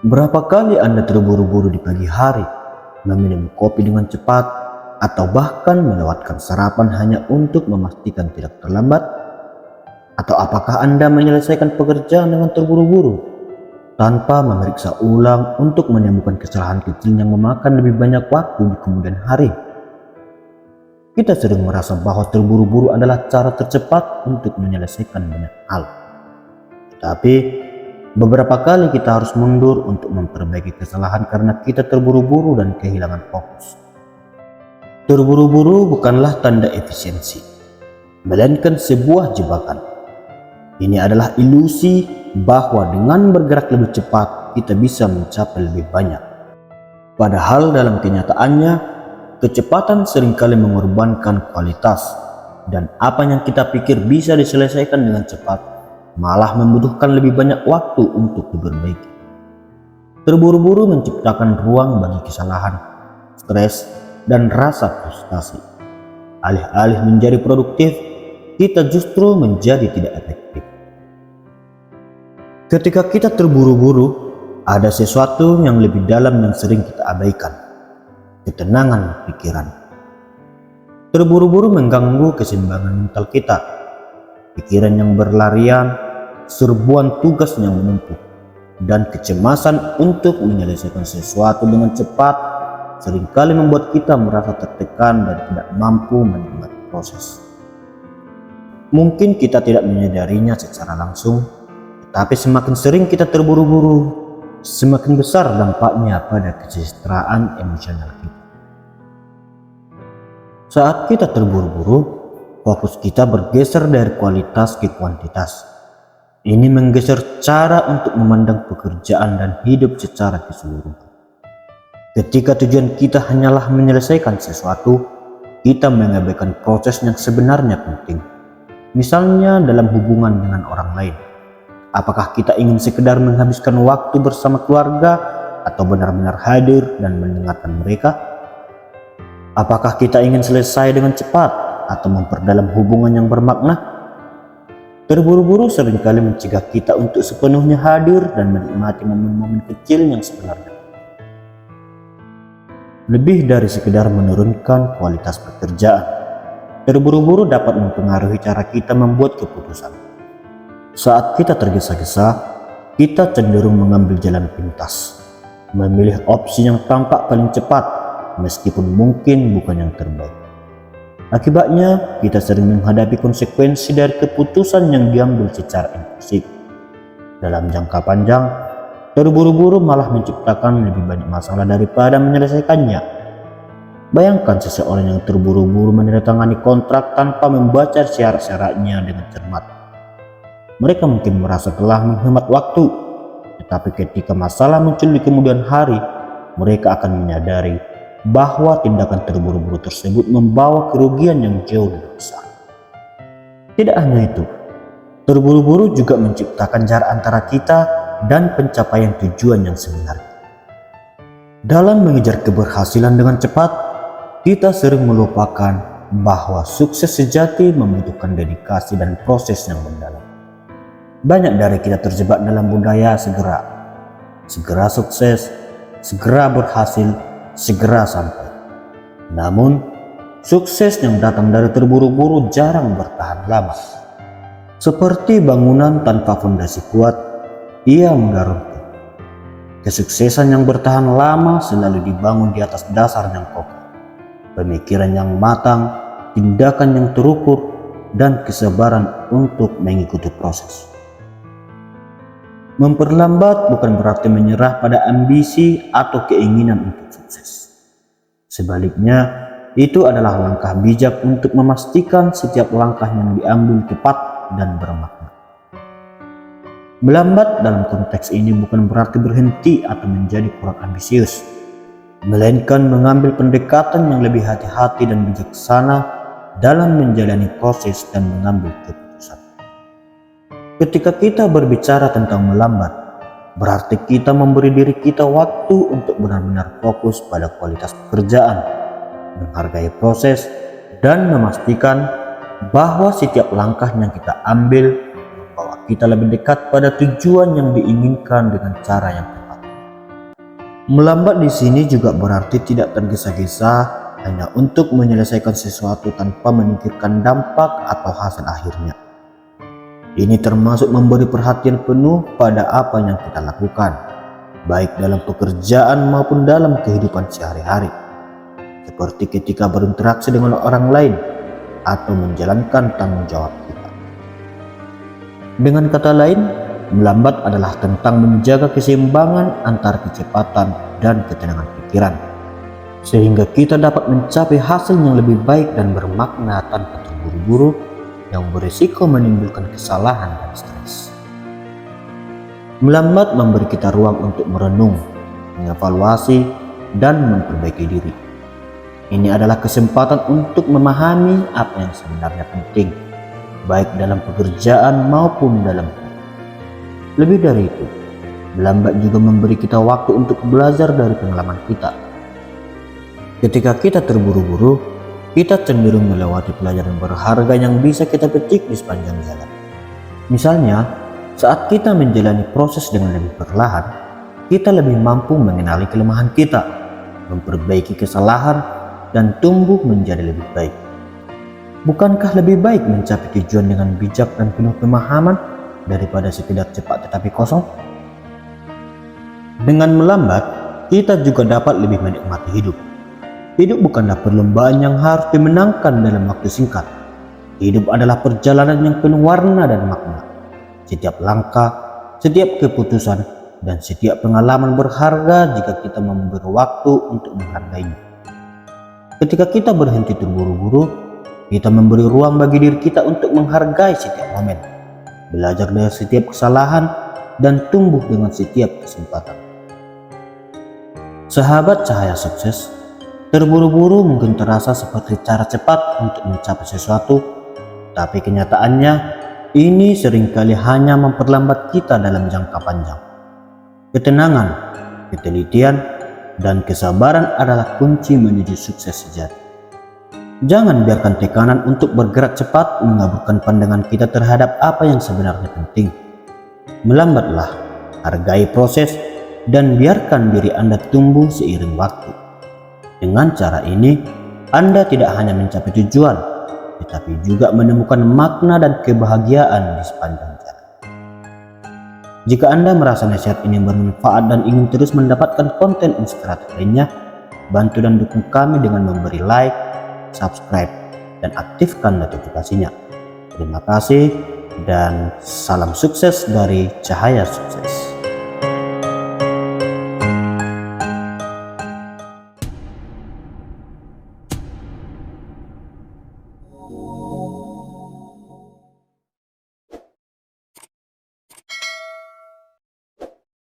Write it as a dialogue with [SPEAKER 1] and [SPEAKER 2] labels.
[SPEAKER 1] Berapa kali Anda terburu-buru di pagi hari, meminum kopi dengan cepat, atau bahkan melewatkan sarapan hanya untuk memastikan tidak terlambat? Atau apakah Anda menyelesaikan pekerjaan dengan terburu-buru, tanpa memeriksa ulang untuk menemukan kesalahan kecil yang memakan lebih banyak waktu di kemudian hari? Kita sering merasa bahwa terburu-buru adalah cara tercepat untuk menyelesaikan banyak hal. Tapi beberapa kali kita harus mundur untuk memperbaiki kesalahan karena kita terburu-buru dan kehilangan fokus. Terburu-buru bukanlah tanda efisiensi, melainkan sebuah jebakan. Ini adalah ilusi bahwa dengan bergerak lebih cepat kita bisa mencapai lebih banyak. Padahal dalam kenyataannya, kecepatan seringkali mengorbankan kualitas, dan apa yang kita pikir bisa diselesaikan dengan cepat malah membutuhkan lebih banyak waktu untuk diperbaiki. Terburu-buru menciptakan ruang bagi kesalahan, stres, dan rasa frustasi. Alih-alih menjadi produktif, kita justru menjadi tidak efektif. Ketika kita terburu-buru, ada sesuatu yang lebih dalam yang sering kita abaikan: ketenangan pikiran. Terburu-buru mengganggu keseimbangan mental kita. Pikiran yang berlarian, serbuan tugas yang menumpuk, dan kecemasan untuk menyelesaikan sesuatu dengan cepat seringkali membuat kita merasa tertekan dan tidak mampu menikmati proses. Mungkin kita tidak menyadarinya secara langsung, tetapi semakin sering kita terburu-buru, semakin besar dampaknya pada kesejahteraan emosional kita. Saat kita terburu-buru, fokus kita bergeser dari kualitas ke kuantitas. Ini menggeser cara untuk memandang pekerjaan dan hidup secara keseluruhan. Ketika tujuan kita hanyalah menyelesaikan sesuatu, kita mengabaikan proses yang sebenarnya penting. Misalnya dalam hubungan dengan orang lain. Apakah kita ingin sekedar menghabiskan waktu bersama keluarga atau benar-benar hadir dan mendengarkan mereka? Apakah kita ingin selesai dengan cepat atau memperdalam hubungan yang bermakna? Terburu-buru seringkali mencegah kita untuk sepenuhnya hadir dan menikmati momen-momen kecil yang sebenarnya. Lebih dari sekedar menurunkan kualitas pekerjaan, terburu-buru dapat mempengaruhi cara kita membuat keputusan. Saat kita tergesa-gesa, kita cenderung mengambil jalan pintas, memilih opsi yang tampak paling cepat, meskipun mungkin bukan yang terbaik. Akibatnya, kita sering menghadapi konsekuensi dari keputusan yang diambil secara impulsif. Dalam jangka panjang, terburu-buru malah menciptakan lebih banyak masalah daripada menyelesaikannya. Bayangkan seseorang yang terburu-buru menandatangani kontrak tanpa membaca syarat-syaratnya dengan cermat. Mereka mungkin merasa telah menghemat waktu, tetapi ketika masalah muncul di kemudian hari, mereka akan menyadari bahwa tindakan terburu-buru tersebut membawa kerugian yang jauh lebih besar. Tidak hanya itu, terburu-buru juga menciptakan jarak antara kita dan pencapaian tujuan yang sebenarnya. Dalam mengejar keberhasilan dengan cepat, kita sering melupakan bahwa sukses sejati membutuhkan dedikasi dan proses yang mendalam. Banyak dari kita terjebak dalam budaya segera sukses, segera berhasil, segera sampai. Namun, sukses yang datang dari terburu-buru jarang bertahan lama. Seperti bangunan tanpa fondasi kuat, ia mudah runtuh. Kesuksesan yang bertahan lama selalu dibangun di atas dasar yang kokoh, pemikiran yang matang, tindakan yang terukur, dan kesabaran untuk mengikuti proses. Memperlambat bukan berarti menyerah pada ambisi atau keinginan untuk sukses. Sebaliknya, itu adalah langkah bijak untuk memastikan setiap langkah yang diambil tepat dan bermakna. Melambat dalam konteks ini bukan berarti berhenti atau menjadi kurang ambisius, melainkan mengambil pendekatan yang lebih hati-hati dan bijaksana dalam menjalani proses dan mengambil keputusan. Ketika kita berbicara tentang melambat, berarti kita memberi diri kita waktu untuk benar-benar fokus pada kualitas pekerjaan, menghargai proses, dan memastikan bahwa setiap langkah yang kita ambil membawa kita lebih dekat pada tujuan yang diinginkan dengan cara yang tepat. Melambat di sini juga berarti tidak tergesa-gesa hanya untuk menyelesaikan sesuatu tanpa memikirkan dampak atau hasil akhirnya. Ini termasuk memberi perhatian penuh pada apa yang kita lakukan, baik dalam pekerjaan maupun dalam kehidupan sehari-hari, seperti ketika berinteraksi dengan orang lain atau menjalankan tanggung jawab kita. Dengan kata lain, melambat adalah tentang menjaga keseimbangan antara kecepatan dan ketenangan pikiran, sehingga kita dapat mencapai hasil yang lebih baik dan bermakna tanpa terburu-buru yang berisiko menimbulkan kesalahan dan stres. Melambat memberi kita ruang untuk merenung, mengevaluasi, dan memperbaiki diri. Ini adalah kesempatan untuk memahami apa yang sebenarnya penting, baik dalam pekerjaan maupun dalam hidup. Lebih dari itu, melambat juga memberi kita waktu untuk belajar dari pengalaman kita. Ketika kita terburu-buru, kita cenderung melewati pelajaran berharga yang bisa kita petik di sepanjang jalan. Misalnya, saat kita menjalani proses dengan lebih perlahan, kita lebih mampu mengenali kelemahan kita, memperbaiki kesalahan, dan tumbuh menjadi lebih baik. Bukankah lebih baik mencapai tujuan dengan bijak dan penuh pemahaman daripada sekedar cepat tetapi kosong? Dengan melambat, kita juga dapat lebih menikmati hidup. Hidup bukanlah perlombaan yang harus dimenangkan dalam waktu singkat. Hidup adalah perjalanan yang penuh warna dan makna. Setiap langkah, setiap keputusan, dan setiap pengalaman berharga jika kita memberi waktu untuk menghargainya. Ketika kita berhenti terburu-buru, kita memberi ruang bagi diri kita untuk menghargai setiap momen, belajar dari setiap kesalahan, dan tumbuh dengan setiap kesempatan. Sahabat cahaya sukses, terburu-buru mungkin terasa seperti cara cepat untuk mencapai sesuatu, tapi kenyataannya ini seringkali hanya memperlambat kita dalam jangka panjang. Ketenangan, ketelitian, dan kesabaran adalah kunci menuju sukses sejati. Jangan biarkan tekanan untuk bergerak cepat mengaburkan pandangan kita terhadap apa yang sebenarnya penting. Melambatlah, hargai proses, dan biarkan diri Anda tumbuh seiring waktu. Dengan cara ini, Anda tidak hanya mencapai tujuan, tetapi juga menemukan makna dan kebahagiaan di sepanjang jalan. Jika Anda merasa nasihat ini bermanfaat dan ingin terus mendapatkan konten inspiratif lainnya, bantu dan dukung kami dengan memberi like, subscribe, dan aktifkan notifikasinya. Terima kasih dan salam sukses dari Cahaya Sukses.